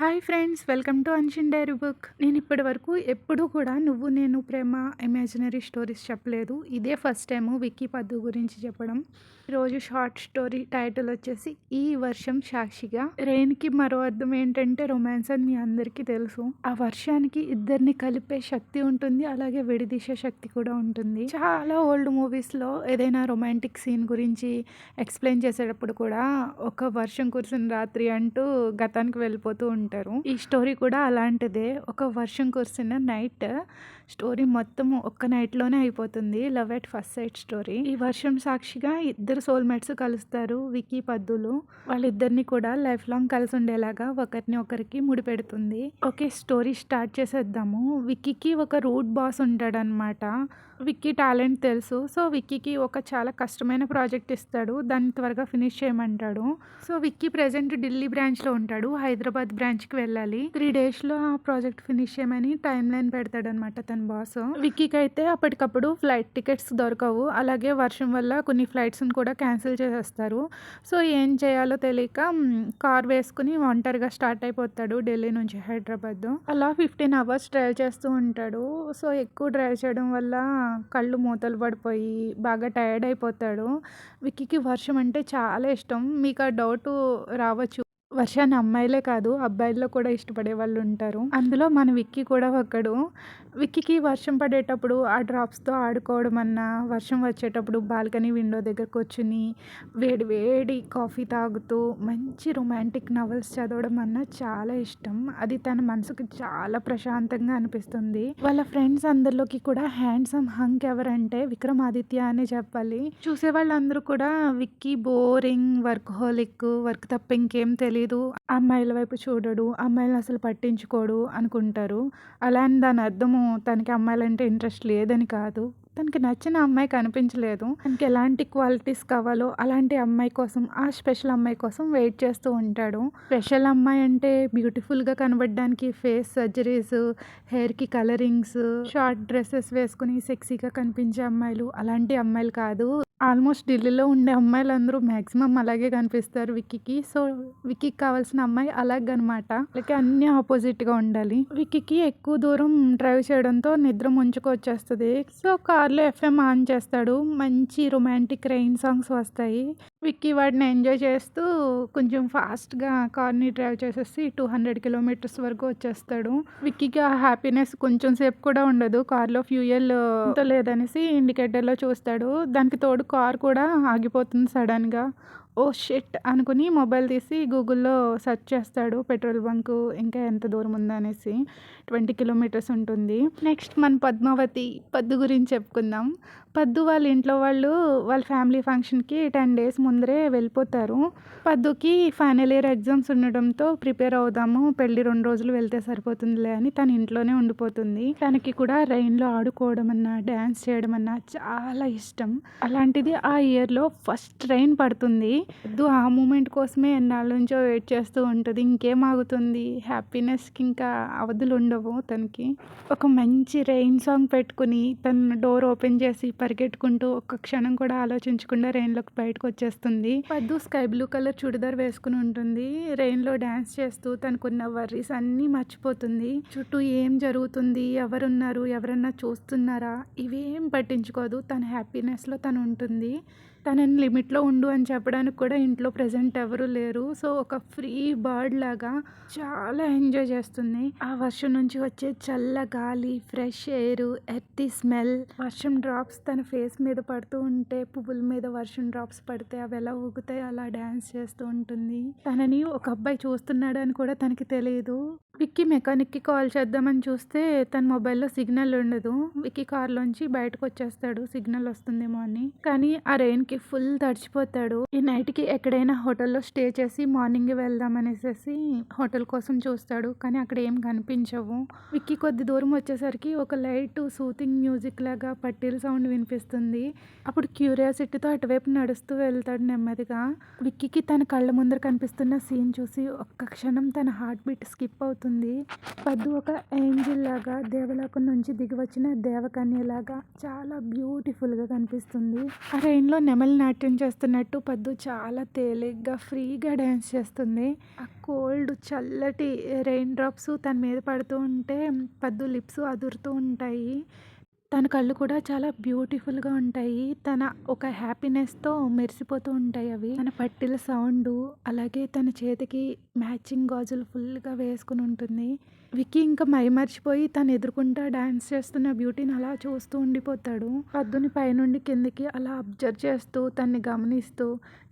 Hi friends, welcome to అన్షిన్ diary book. నేను ఇప్పటి వరకు ఎప్పుడూ కూడా నువ్వు నేను ప్రేమ ఇమాజినరీ స్టోరీస్ చెప్పలేదు. ఇదే ఫస్ట్ టైము విక్కీ పద్దు గురించి చెప్పడం. ఈరోజు షార్ట్ స్టోరీ టైటిల్ వచ్చేసి ఈ వర్షం సాక్షిగా. రెయిన్కి మరో అర్థం ఏంటంటే రొమాన్స్ అని మీ అందరికీ తెలుసు. ఆ వర్షానికి ఇద్దరిని కలిపే శక్తి ఉంటుంది, అలాగే విడదీసే శక్తి కూడా ఉంటుంది. చాలా ఓల్డ్ మూవీస్లో ఏదైనా రొమాంటిక్ సీన్ గురించి ఎక్స్ప్లెయిన్ చేసేటప్పుడు కూడా ఒక వర్షం కురిసిన రాత్రి అంటూ గతానికి వెళ్ళిపోతూ ఉంటారు. ఈ స్టోరీ కూడా అలాంటిదే. ఒక వర్షం కురిసిన నైట్ స్టోరీ మొత్తం ఒక్క నైట్లోనే అయిపోతుంది. Love at first sight story. ఈ వర్షం సాక్షిగా ఇద్దరు సోల్మేట్స్ కలుస్తారు, విక్కీ పద్దులు. వాళ్ళిద్దరిని కూడా లైఫ్ లాంగ్ కలిసి ఉండేలాగా ఒకరిని ఒకరికి ముడిపెడుతుంది. ఓకే, స్టోరీ స్టార్ట్ చేసేద్దాము. విక్కీకి ఒక రూట్ బాస్ ఉంటాడనమాట. విక్కీ టాలెంట్ తెలుసు. సో విక్కీకి ఒక చాలా కష్టమైన ప్రాజెక్ట్ ఇస్తాడు, దాన్ని త్వరగా ఫినిష్ చేయమంటాడు. సో విక్కీ ప్రెజెంట్ ఢిల్లీ బ్రాంచ్లో ఉంటాడు, హైదరాబాద్ బ్రాంచ్కి వెళ్ళాలి. 3 డేస్లో ఆ ప్రాజెక్ట్ ఫినిష్ చేయమని టైం లైన్ పెడతాడనమాట తన బాస్. విక్కీకి అయితే అప్పటికప్పుడు ఫ్లైట్ టికెట్స్ దొరకవు, అలాగే వర్షం వల్ల కొన్ని ఫ్లైట్స్ని కూడా క్యాన్సిల్ చేసేస్తారు. సో ఏం చేయాలో తెలియక కార్ వేసుకుని ఒంటరిగా స్టార్ట్ అయిపోతాడు ఢిల్లీ నుంచి హైదరాబాద్. అలా 15 అవర్స్ డ్రైవ్ చేస్తూ ఉంటాడు. సో ఎక్కువ డ్రైవ్ చేయడం వల్ల కళ్ళు మూతలు పడిపోయి బాగా టైర్డ్ అయిపోతాడు. విక్కీకి వర్షం అంటే చాలా ఇష్టం. మీకు ఆ డౌట్ రావచ్చు, వర్షాన్ని అమ్మాయిలే కాదు అబ్బాయిల్లో కూడా ఇష్టపడే వాళ్ళు ఉంటారు. అందులో మన విక్కీ కూడా ఒకడు. విక్కీకి వర్షం పడేటప్పుడు ఆ డ్రాప్స్తో ఆడుకోవడం అన్నా, వర్షం వచ్చేటప్పుడు బాల్కనీ విండో దగ్గర కూర్చుని వేడి వేడి కాఫీ తాగుతూ మంచి రొమాంటిక్ నవల్స్ చదవడం అన్నా చాలా ఇష్టం. అది తన మనసుకు చాలా ప్రశాంతంగా అనిపిస్తుంది. వాళ్ళ ఫ్రెండ్స్ అందరిలోకి కూడా హ్యాండ్సమ్ హంక్ ఎవరంటే విక్రమాదిత్య అనే చెప్పాలి. చూసే వాళ్ళందరూ కూడా విక్కీ బోరింగ్ వర్క్ హోలిక్, వర్క్ తప్ప ఇంకేం తెలీదు, అమ్మాయిల వైపు చూడడు, అమ్మాయిలను అసలు పట్టించుకోడు అనుకుంటారు. అలా అని దాని అర్థము తనకి అమ్మాయిలంటే ఇంట్రెస్ట్ లేదని కాదు. తనకి నచ్చిన అమ్మాయి కనిపించలేదు, తనకి ఎలాంటి క్వాలిటీస్ కావాలో అలాంటి అమ్మాయి కోసం, ఆ స్పెషల్ అమ్మాయి కోసం వెయిట్ చేస్తూ ఉంటాడు. స్పెషల్ అమ్మాయి అంటే బ్యూటిఫుల్గా కనబడడానికి ఫేస్ సర్జరీస్, హెయిర్కి కలరింగ్స్, షార్ట్ డ్రెస్సెస్ వేసుకుని సెక్సీగా కనిపించే అమ్మాయిలు, అలాంటి అమ్మాయిలు కాదు. ఆల్మోస్ట్ ఢిల్లీలో ఉండే అమ్మాయిలందరూ మ్యాక్సిమం అలాగే కనిపిస్తారు విక్కీకి. సో విక్కీకి కావాల్సిన అమ్మాయి అలాగనమాట. అలాగే అన్నీ ఆపోజిట్గా ఉండాలి. విక్కీకి ఎక్కువ దూరం డ్రైవ్ చేయడంతో నిద్ర ముంచుకు వచ్చేస్తుంది. సో కార్లో ఎఫ్ఎం ఆన్ చేస్తాడు, మంచి రొమాంటిక్ రెయిన్ సాంగ్స్ వస్తాయి. విక్కీ వాటిని ఎంజాయ్ చేస్తూ కొంచెం ఫాస్ట్గా కార్ని డ్రైవ్ చేసేసి 200 కిలోమీటర్స్ వరకు వచ్చేస్తాడు. విక్కీకి ఆ హ్యాపీనెస్ కొంచెం సేపు కూడా ఉండదు. కార్లో ఫ్యూయల్ లేదనేసి ఇండికేటర్లో చూస్తాడు, దానికి తోడు కార్ కూడా ఆగిపోతుంది సడన్గా. ఓ షిట్ అనుకుని మొబైల్ తీసి గూగుల్లో సెర్చ్ చేస్తాడు పెట్రోల్ బంకు ఇంకా ఎంత దూరం ఉందనేసి. 20 కిలోమీటర్స్ ఉంటుంది. నెక్స్ట్ మన పద్దు గురించి చెప్పుకుందాం. పద్దు వాళ్ళ ఇంట్లో వాళ్ళు వాళ్ళ ఫ్యామిలీ ఫంక్షన్కి 10 డేస్ ముందరే వెళ్ళిపోతారు. పద్దుకి ఫైనల్ ఇయర్ ఎగ్జామ్స్ ఉండడంతో ప్రిపేర్ అవుదాము, పెళ్ళి 2 రోజులు వెళ్తే సరిపోతుందిలే అని తన ఇంట్లోనే ఉండిపోతుంది. తనకి కూడా రెయిన్లో ఆడుకోవడం అన్నా, డ్యాన్స్ చేయడం అన్నా చాలా ఇష్టం. అలాంటిది ఆ ఇయర్లో ఫస్ట్ రెయిన్ పడుతుంది. పద్దు ఆ మూమెంట్ కోసమే ఎన్నాళ్ళ నుంచో వెయిట్ చేస్తూ ఉంటుంది. ఇంకేం ఆగుతుంది, హ్యాపీనెస్కి ఇంకా అవధులు ఉండవు తనకి. ఒక మంచి రెయిన్ సాంగ్ పెట్టుకుని తన డోర్ ఓపెన్ చేసి పరిగెట్టుకుంటూ ఒక్క క్షణం కూడా ఆలోచించకుండా రెయిన్లోకి బయటకు వచ్చేస్తుంది. పద్దు స్కై బ్లూ కలర్ చుడిదార్ వేసుకుని ఉంటుంది. రెయిన్లో డ్యాన్స్ చేస్తూ తనకున్న వర్రీస్ అన్నీ మర్చిపోతుంది. చుట్టూ ఏం జరుగుతుంది, ఎవరున్నారు, ఎవరన్నా చూస్తున్నారా, ఇవేం పట్టించుకోదు. తన హ్యాపీనెస్లో తను ఉంటుంది. తనని లిమిట్లో ఉండు అని చెప్పడానికి కూడా ఇంట్లో ప్రెజెంట్ ఎవరు లేరు. సో ఒక ఫ్రీ బర్డ్ లాగా చాలా ఎంజాయ్ చేస్తుంది. ఆ వర్షం నుంచి వచ్చే చల్ల గాలి, ఫ్రెష్ ఎయిర్, ఎర్తీ స్మెల్, వర్షం డ్రాప్స్ తన ఫేస్ మీద పడుతూ ఉంటే, పువ్వుల మీద వర్షం డ్రాప్స్ పడితే అవి ఎలా ఊగుతాయి అలా డ్యాన్స్ చేస్తూ ఉంటుంది. తనని ఒక అబ్బాయి చూస్తున్నాడు అని కూడా తనకి తెలియదు. విక్కీ మెకానిక్కి కాల్ చేద్దామని చూస్తే తన మొబైల్లో సిగ్నల్ ఉండదు. విక్కీ కార్లోంచి బయటకు వచ్చేస్తాడు సిగ్నల్ వస్తుందేమో అని. కానీ ఆ రెయిన్కి ఫుల్ తడిచిపోతాడు. ఈ నైట్కి ఎక్కడైనా హోటల్లో స్టే చేసి మార్నింగ్ వెళ్దాం అనేసి హోటల్ కోసం చూస్తాడు, కానీ అక్కడ ఏం కనిపించవు. విక్కీ కొద్ది దూరం వచ్చేసరికి ఒక లైట్ సూతింగ్ మ్యూజిక్ లాగా పట్టీల సౌండ్ వినిపిస్తుంది. అప్పుడు క్యూరియాసిటీతో అటువైపు నడుస్తూ వెళ్తాడు నెమ్మదిగా. విక్కీకి తన కళ్ళ ముందర కనిపిస్తున్న సీన్ చూసి ఒక్క క్షణం తన హార్ట్ బీట్ స్కిప్ అవుతుంది. కనిపిస్తుంది. పద్దు ఒక ఏంజిల్ లాగా దేవలోకం నుంచి దిగివచ్చిన దేవకన్యలాగా చాలా బ్యూటిఫుల్గా కనిపిస్తుంది. ఆ రెయిన్లో నెమలి నాట్యం చేస్తున్నట్టు పద్దు చాలా తేలిగ్గా ఫ్రీగా డ్యాన్స్ చేస్తుంది. ఆ కోల్డ్ చల్లటి రెయిన్ డ్రాప్స్ తన మీద పడుతూ ఉంటే పద్దు లిప్స్ అదురుతూ ఉంటాయి. తన కళ్ళు కూడా చాలా బ్యూటిఫుల్గా ఉంటాయి. తన ఒక హ్యాపీనెస్తో మెరిసిపోతూ ఉంటాయి అవి. తన పట్టీల సౌండు, అలాగే తన చేతికి మ్యాచింగ్ గాజులు ఫుల్గా వేసుకుని ఉంటుంది. విక్కీ ఇంకా మైమర్చిపోయి తను ఎదురుకుంటా డాన్స్ చేస్తున్న బ్యూటీని అలా చూస్తూ ఉండిపోతాడు. పద్దుని పైనుండి కిందకి అలా అబ్జర్వ్ చేస్తూ తన్ని గమనిస్తూ,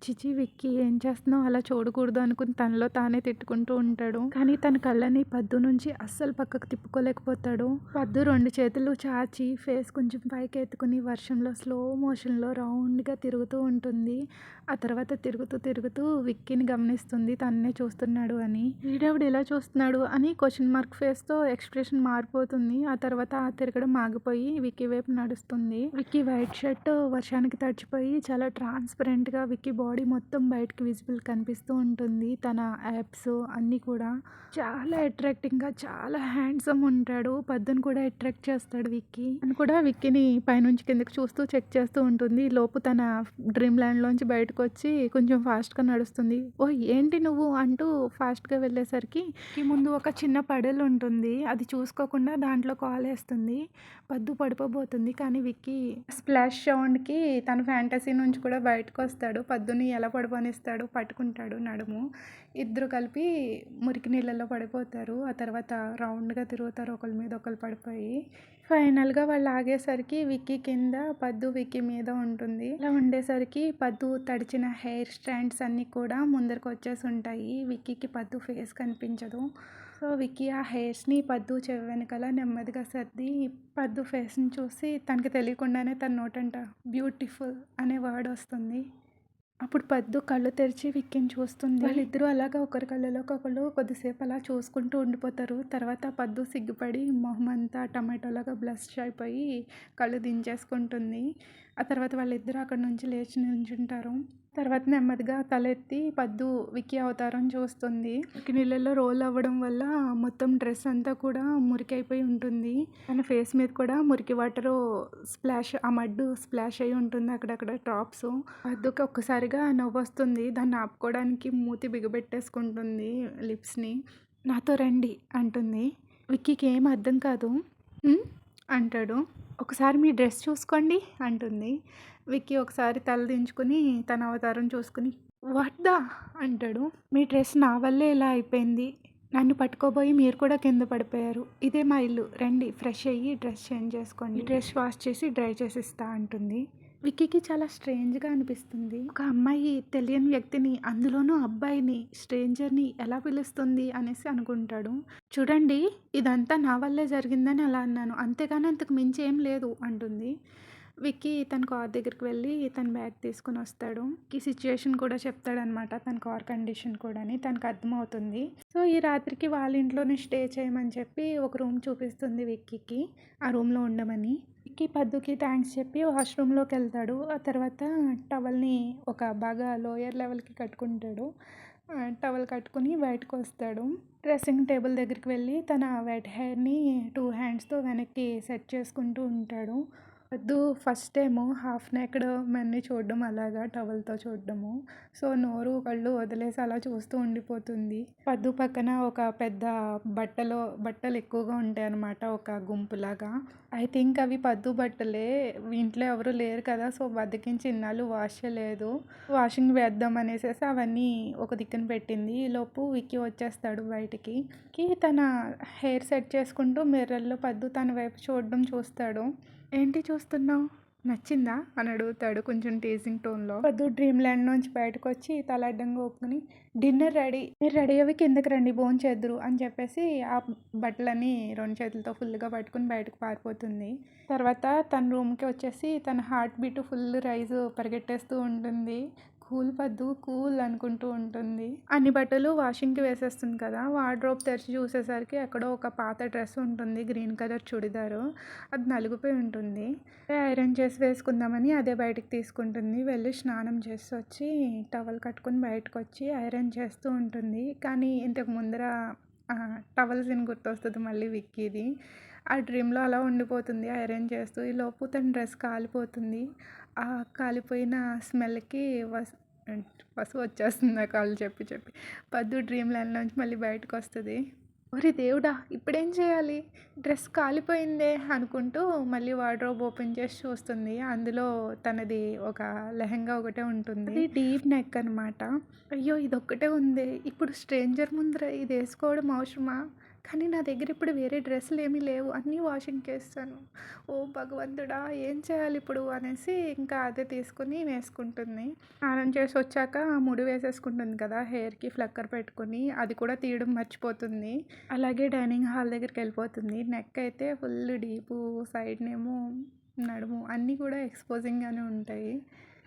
చిచి విక్కీ ఏం చేస్తున్నావు, అలా చూడకూడదు అనుకుని తనలో తానే తిట్టుకుంటూ ఉంటాడు. కానీ తన కళ్ళని పద్దు నుంచి అస్సలు పక్కకు తిప్పుకోలేకపోతాడు. పద్దు 2 చేతులు చాచి ఫేస్ కొంచెం పైకి ఎత్తుకుని వర్షంలో స్లో మోషన్లో రౌండ్గా తిరుగుతూ ఉంటుంది. ఆ తర్వాత తిరుగుతూ విక్కీని గమనిస్తుంది తన్నే చూస్తున్నాడు అని. వీడెవడు ఇలా చూస్తున్నాడు అని క్వశ్చన్ మార్క్ ఫేస్తో ఎక్స్ప్రెషన్ మారిపోతుంది. ఆ తర్వాత ఆ తిరగడం ఆగిపోయి విక్కీ వైపు నడుస్తుంది. విక్కీ వైట్ షర్ట్ వర్షానికి తడిచిపోయి చాలా ట్రాన్స్పరెంట్గా విక్కీ బాడీ మొత్తం బయటకి విజిబుల్ కనిపిస్తూ ఉంటుంది. తన యాప్స్ అన్నీ కూడా చాలా అట్రాక్టింగ్గా చాలా హ్యాండ్సమ్ ఉంటాడు. పద్దును కూడా అట్రాక్ట్ చేస్తాడు విక్కీ. అని కూడా విక్కీని పైనుంచి కిందకి చూస్తూ చెక్ చేస్తూ ఉంటుంది. లోపు తన డ్రీమ్ ల్యాండ్లోంచి బయటకు వచ్చి కొంచెం ఫాస్ట్గా నడుస్తుంది. ఓ ఏంటి నువ్వు అంటూ ఫాస్ట్గా వెళ్ళేసరికి ముందు ఒక చిన్న పడెలు ఉంటుంది. అది చూసుకోకుండా దాంట్లో కాలేస్తుంది. పద్దు పడిపోబోతుంది. కానీ విక్కీ స్ప్లాష్ సౌండ్కి తన ఫ్యాంటసీ నుంచి కూడా బయటకు వస్తాడు. పద్దుని ఎలా పడిపోనిస్తాడు, పట్టుకుంటాడు నడుము. ఇద్దరు కలిపి మురికి నీళ్ళలో పడిపోతారు. ఆ తర్వాత రౌండ్గా తిరుగుతారు ఒకరి మీద ఒకరు పడిపోయి. ఫైనల్గా వాళ్ళు ఆగేసరికి విక్కీ కింద, పద్దు విక్కీ మీద ఉంటుంది. ఇలా ఉండేసరికి పద్దు తడిచిన హెయిర్ స్టాండ్స్ అన్నీ కూడా ముందరకు వచ్చేసి ఉంటాయి. విక్కీకి పద్దు ఫేస్ కనిపించదు. సో విక్కీ ఆ హెయిర్స్ని పద్దు చెవి వెనకాల నెమ్మదిగా సర్ది పద్దు ఫేస్ని చూసి తనకి తెలియకుండానే తన నోటంట బ్యూటిఫుల్ అనే వర్డ్ వస్తుంది. అప్పుడు పద్దు కళ్ళు తెరిచి విక్కీని చూస్తుంది. వాళ్ళిద్దరూ అలాగా ఒకరి కళ్ళలోకి ఒకళ్ళు కొద్దిసేపు అలా చూసుకుంటూ ఉండిపోతారు. తర్వాత పద్దు సిగ్గుపడి మొహం అంతా టమాటోలాగా బ్లష్ అయిపోయి కళ్ళు దించేసుకుంటుంది. ఆ తర్వాత వాళ్ళిద్దరూ అక్కడ నుంచి లేచి నిల్చుంటారు. తర్వాత నెమ్మదిగా తలెత్తి పద్దు విక్కీ అవతారం చూస్తుంది. విక్కీ నీళ్ళల్లో రోల్ అవ్వడం వల్ల మొత్తం డ్రెస్ అంతా కూడా మురికి అయిపోయి ఉంటుంది. తన ఫేస్ మీద కూడా మురికి వాటర్ స్ప్లాష్, ఆ మడ్డు స్ప్లాష్ అయి ఉంటుంది అక్కడక్కడ డ్రాప్స్. పద్దుకి ఒక్కసారిగా నవ్వు వస్తుంది. దాన్ని ఆపుకోవడానికి మూతి బిగబెట్టేసుకుంటుంది లిప్స్ని. నాతో రండి అంటుంది. విక్కీకి ఏం అర్థం కాదు. అంటాడు. ఒకసారి మీ డ్రెస్ చూసుకోండి అంటుంది. విక్కీ ఒకసారి తల దించుకుని తన అవతారం చూసుకుని వాట్ దా అంటాడు. మీ డ్రెస్ నా వల్లే ఇలా అయిపోయింది. నన్ను పట్టుకోబోయి మీరు కూడా కింద పడిపోయారు. ఇదే మా ఇల్లు, రండి ఫ్రెష్ అయ్యి డ్రెస్ చేంజ్ చేసుకోండి, డ్రెస్ వాష్ చేసి డ్రై చేసి ఇస్తా అంటుంది. విక్కీకి చాలా స్ట్రేంజ్గా అనిపిస్తుంది. ఒక అమ్మాయి తెలియని వ్యక్తిని, అందులోనూ అబ్బాయిని, స్ట్రేంజర్ని ఎలా పిలుస్తుంది అనేసి అనుకుంటాడు. చూడండి ఇదంతా నా వల్లే జరిగిందని అలా అన్నాను, అంతేగాని అంతకు మించి ఏం లేదు అంటుంది. విక్కీ తన కార్ దగ్గరికి వెళ్ళి తన బ్యాగ్ తీసుకుని వస్తాడు. ఈ సిచ్యుయేషన్ కూడా చెప్తాడనమాట, తన కార్ కండిషన్ కూడా తనకు అర్థమవుతుంది. సో ఈ రాత్రికి వాళ్ళ ఇంట్లోనే స్టే చేయమని చెప్పి ఒక రూమ్ చూపిస్తుంది విక్కీకి, ఆ రూమ్లో ఉండమని. విక్కీ పద్దుకి థ్యాంక్స్ చెప్పి వాష్రూమ్లోకి వెళ్తాడు. ఆ తర్వాత టవల్ని ఒక బాగా లోయర్ లెవెల్కి కట్టుకుంటాడు. టవల్ కట్టుకుని బయటకు వస్తాడు. డ్రెస్సింగ్ టేబుల్ దగ్గరికి వెళ్ళి తన వెట్ హెయిర్ని 2 హ్యాండ్స్తో వెనక్కి సెట్ చేసుకుంటూ ఉంటాడు. పద్దు ఫస్ట్ టైము హాఫ్ నెక్డ్ మెన్ని చూడడం, అలాగా టవల్తో చూడడము. సో కళ్ళు వదిలేసి అలా చూస్తూ ఉండిపోతుంది. పద్దు పక్కన ఒక పెద్ద బట్టలు ఎక్కువగా ఉంటాయి అన్నమాట, ఒక గుంపులాగా. ఐ థింక్ అవి పద్దు బట్టలే. ఇంట్లో ఎవరు లేరు కదా, సో బద్దకించి ఇన్నాళ్ళు వాష్ చేయలేదు, వాషింగ్ వేద్దాం అనేసి అవన్నీ ఒక దిక్కున పెట్టింది. ఈలోపు విక్కీ వచ్చేస్తాడు బయటికి. తన హెయిర్ సెట్ చేసుకుంటూ మిర్రర్లో పద్దు తన వైపు చూడడం చూస్తాడు. ఏంటి చూస్తున్నావు, నచ్చిందా అని అడుగుతాడు కొంచెం టీజింగ్ టోన్లో. పద్దు డ్రీమ్ ల్యాండ్ నుంచి బయటకు వచ్చి తల అడ్డంగా ఒప్పుకుని డిన్నర్ రెడీ, మీరు రెడీ అవి కిందకి రండి భోజనం చేద్దురు అని చెప్పేసి ఆ బట్టలని 2 చేతులతో ఫుల్గా పట్టుకుని బయటకు పారిపోతుంది. తర్వాత తన రూమ్కి వచ్చేసి తన హార్ట్ బీట్ ఫుల్ రైజ్ పరిగెట్టేస్తూ ఉంటుంది. కూల్ పద్దు కూల్ అనుకుంటూ ఉంటుంది. అన్ని బట్టలు వాషింగ్కి వేసేస్తుంది కదా, వార్డ్రోబ్ తెరిచి చూసేసరికి ఎక్కడో ఒక పాత డ్రెస్ ఉంటుంది, గ్రీన్ కలర్ చుడిదారు. అది నలిగిపోయి ఉంటుంది. ఐరన్ చేసి వేసుకుందామని అదే బయటకు తీసుకుంటుంది. వెళ్ళి స్నానం చేసి వచ్చి టవల్ కట్టుకుని బయటకు వచ్చి ఐరన్ చేస్తూ ఉంటుంది. కానీ ఇంతకు ముందర టవల్ సీన్ గుర్తొస్తది మళ్ళీ విక్కీది. ఆ డ్రీమ్‌లో అలా ఉండిపోతుంది ఐరన్ చేస్తూ. ఈలోపు తన డ్రెస్ కాలిపోతుంది. ఆ కాలిపోయిన స్మెల్‌కి పసుపు వచ్చేస్తుంది ఆ కళ్ళు చెప్పి చెప్పి. పద్దు డ్రీమ్ ల్యాండ్‌లోంచి మళ్ళీ బయటకొస్తది. ఓరి దేవుడా! ఇప్పుడేం చేయాలి? డ్రెస్ కాలిపోయిందే అనుకుంటూ మళ్ళీ వార్డ్‌రోబ్ ఓపెన్ చేసి చూస్తుంది. అందులో తనది ఒక లెహెంగా ఒకటే ఉంటుంది. అది డీప్ నెక్ అనమాట. అయ్యో! ఇదొక్కటే ఉందే. ఇప్పుడు స్ట్రేంజర్ ముందర ఇదేసుకోవడం అవసరమా? కానీ నా దగ్గర ఇప్పుడు వేరే డ్రెస్సులేమీ లేవు. అన్నీ వాషింగ్‌కేస్తాను. ఓ భగవంతుడా! ఏం చేయాలిప్పుడు అనేసి ఇంకా అదే తీసుకొని వేసుకుంటుంది. స్నానం చేసొచ్చాక ఆ ముడి వేసేసుకుంటుంది కదా! హెయిర్‌కి ఫ్లక్కర్ పెట్టుకొని. అది కూడా తీయడం మర్చిపోతుంది. అలాగే డైనింగ్ హాల్ దగ్గరికెళ్ళిపోతుంది. నెక్ అయితే ఫుల్ డీపు, సైడ్‌నేమో నడుము అన్నీ కూడా ఎక్స్‌పోజింగ్‌గానే ఉంటాయి.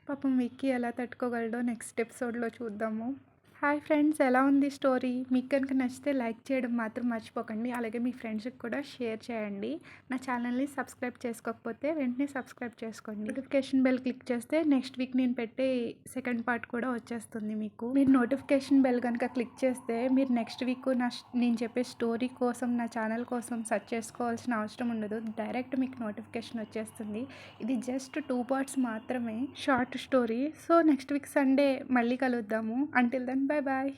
పాపం విక్కీ ఎలా తట్టుకోగలడో నెక్స్ట్ ఎపిసోడ్‌లో చూద్దాము. హాయ్ ఫ్రెండ్స్, ఎలా ఉంది స్టోరీ? మీకు కనుక నచ్చితే లైక్ చేయడం మాత్రం మర్చిపోకండి. అలాగే మీ ఫ్రెండ్స్‌కి కూడా షేర్ చేయండి. నా ఛానల్‌ని సబ్స్క్రైబ్ చేసుకోకపోతే వెంటనే సబ్స్క్రైబ్ చేసుకోండి. నోటిఫికేషన్ బెల్ క్లిక్ చేస్తే నెక్స్ట్ వీక్ నేను పెట్టే సెకండ్ పార్ట్ కూడా వచ్చేస్తుంది మీకు. మీరు నోటిఫికేషన్ బెల్ కనుక క్లిక్ చేస్తే మీరు నెక్స్ట్ వీక్ నేను చెప్పే స్టోరీ కోసం నా ఛానల్ కోసం సెర్చ్ చేసుకోవాల్సిన అవసరం ఉండదు. డైరెక్ట్ మీకు నోటిఫికేషన్ వచ్చేస్తుంది. ఇది జస్ట్ 2 పార్ట్స్ మాత్రమే short story. So next week Sunday మళ్ళీ కలుద్దాము. Until then bye bye.